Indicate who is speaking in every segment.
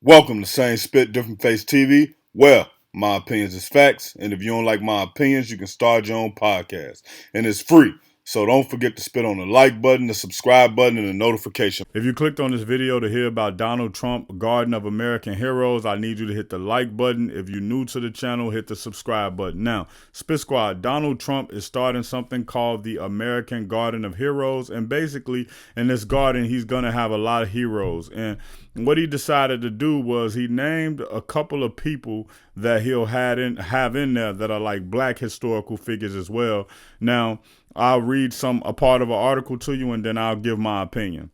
Speaker 1: Welcome to Same Spit Different Face TV. Well, my opinions is facts, and if you don't like my opinions, you can start your own podcast, and it's free. So don't forget to spit on the like button, the subscribe button, and the notification. If you clicked on this video to hear about Donald Trump, Garden of American Heroes, I need you to hit the like button. If you're new to the channel, hit the subscribe button. Now, Spit Squad, Donald Trump is starting something called the American Garden of Heroes, and basically in this garden, he's gonna have a lot of heroes. And what he decided to do was he named a couple of people that he'll have in there that are like black historical figures as well. Now, I'll read a part of an article to you, and then I'll give my opinion.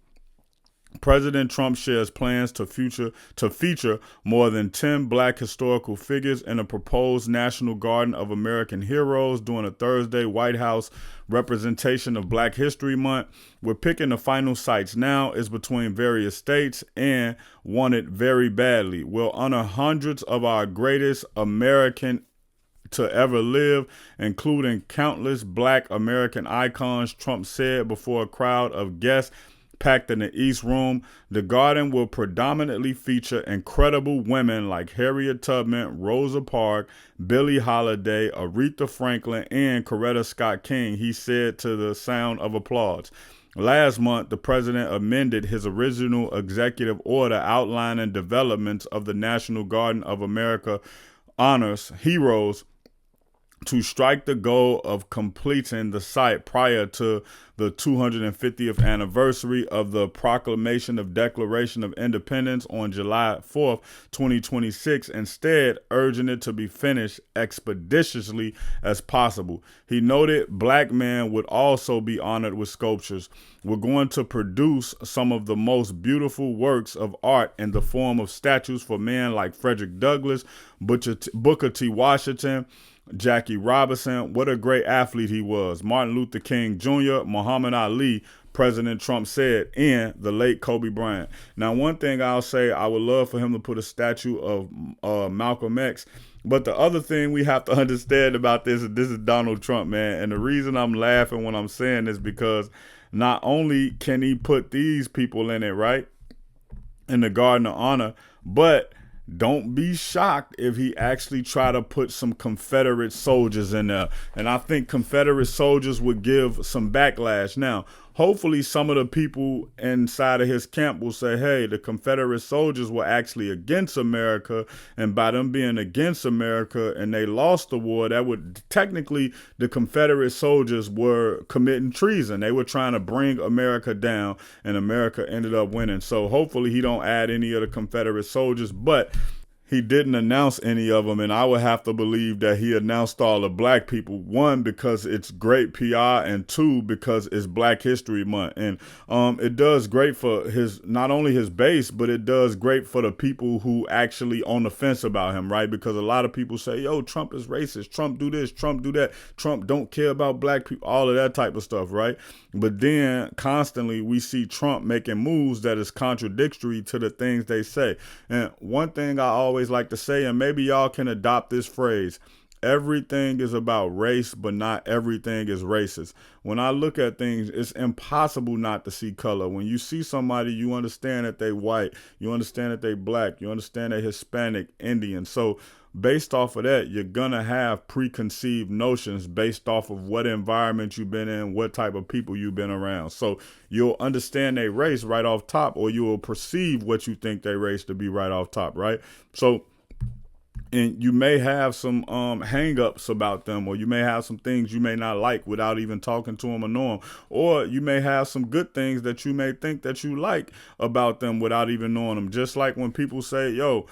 Speaker 1: President Trump shares plans to feature more than 10 black historical figures in a proposed National Garden of American Heroes during a Thursday White House representation of Black History Month. We're picking the final sites now. It's between various states and want it very badly. We'll honor hundreds of our greatest American to ever live, including countless black American icons, Trump said before a crowd of guests packed in the East Room. The garden will predominantly feature incredible women like Harriet Tubman, Rosa Parks, Billie Holiday, Aretha Franklin, and Coretta Scott King, he said to the sound of applause. Last month, the president amended his original executive order outlining developments of the National Garden of America honors heroes to strike the goal of completing the site prior to the 250th anniversary of the Proclamation of Declaration of Independence on July 4th, 2026, instead urging it to be finished expeditiously as possible. He noted black men would also be honored with sculptures. We're going to produce some of the most beautiful works of art in the form of statues for men like Frederick Douglass, Booker T. Washington, Jackie Robinson, what a great athlete he was. Martin Luther King Jr., Muhammad Ali, President Trump said, and the late Kobe Bryant. Now, one thing I'll say, I would love for him to put a statue of Malcolm X. But the other thing we have to understand about this is Donald Trump, man. And the reason I'm laughing when I'm saying this because not only can he put these people in it, right, in the Garden of Honor, but don't be shocked if he actually try to put some Confederate soldiers in there. And I think Confederate soldiers would give some backlash. Now, hopefully some of the people inside of his camp will say, hey, the Confederate soldiers were actually against America. And by them being against America and they lost the war, that would technically the Confederate soldiers were committing treason. They were trying to bring America down and America ended up winning. So hopefully he don't add any of the Confederate soldiers, but he didn't announce any of them, and I would have to believe that he announced all the black people. One, because it's great PR, and two, because it's Black History Month, and it does great for his not only his base, but it does great for the people who actually on the fence about him, right? Because a lot of people say, "Yo, Trump is racist. Trump do this. Trump do that. Trump don't care about black people." All of that type of stuff, right? But then constantly we see Trump making moves that is contradictory to the things they say. And one thing I always like to say, and maybe y'all can adopt this phrase, everything is about race, but not everything is racist. When I look at things, it's impossible not to see color. When you see somebody, you understand that they white, you understand that they black, you understand they Hispanic, Indian. So based off of that, you're gonna have preconceived notions based off of what environment you've been in, what type of people you've been around. So you'll understand their race right off top, or you will perceive what you think their race to be right off top, right? So and you may have some hang-ups about them, or you may have some things you may not like without even talking to them or know them, or you may have some good things that you may think that you like about them without even knowing them. Just like when people say, yo,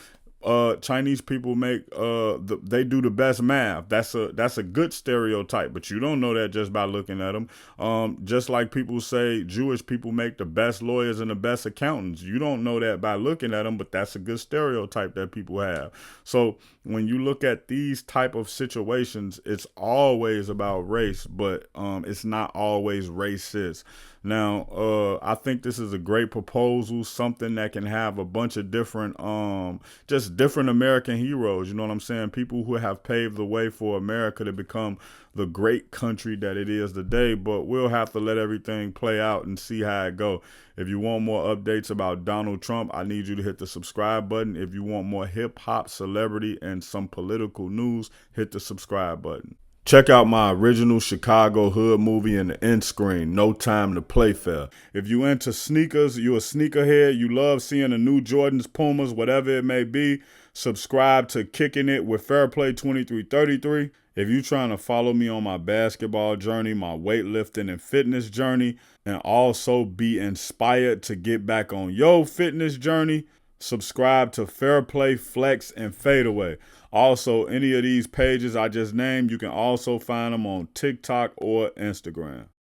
Speaker 1: Chinese people make they do the best math. That's a good stereotype, but you don't know that just by looking at them. Just like people say Jewish people make the best lawyers and the best accountants. You don't know that by looking at them, but that's a good stereotype that people have. So when you look at these type of situations, it's always about race, but it's not always racist. Now, I think this is a great proposal, something that can have a bunch of different just just different American heroes, you know what I'm saying? People who have paved the way for America to become the great country that it is today, but we'll have to let everything play out and see how it go. If you want more updates about Donald Trump, I need you to hit the subscribe button. If you want more hip hop, celebrity, and some political news, hit the subscribe button. Check out my original Chicago hood movie in the end screen, No Time to Play Fair. If you into sneakers, you a sneakerhead, you love seeing the new Jordans, Pumas, whatever it may be, subscribe to Kicking It with Fairplay 2333. If you trying to follow me on my basketball journey, my weightlifting and fitness journey, and also be inspired to get back on your fitness journey, subscribe to Fairplay, Flex, and Fadeaway. Also, any of these pages I just named, you can also find them on TikTok or Instagram.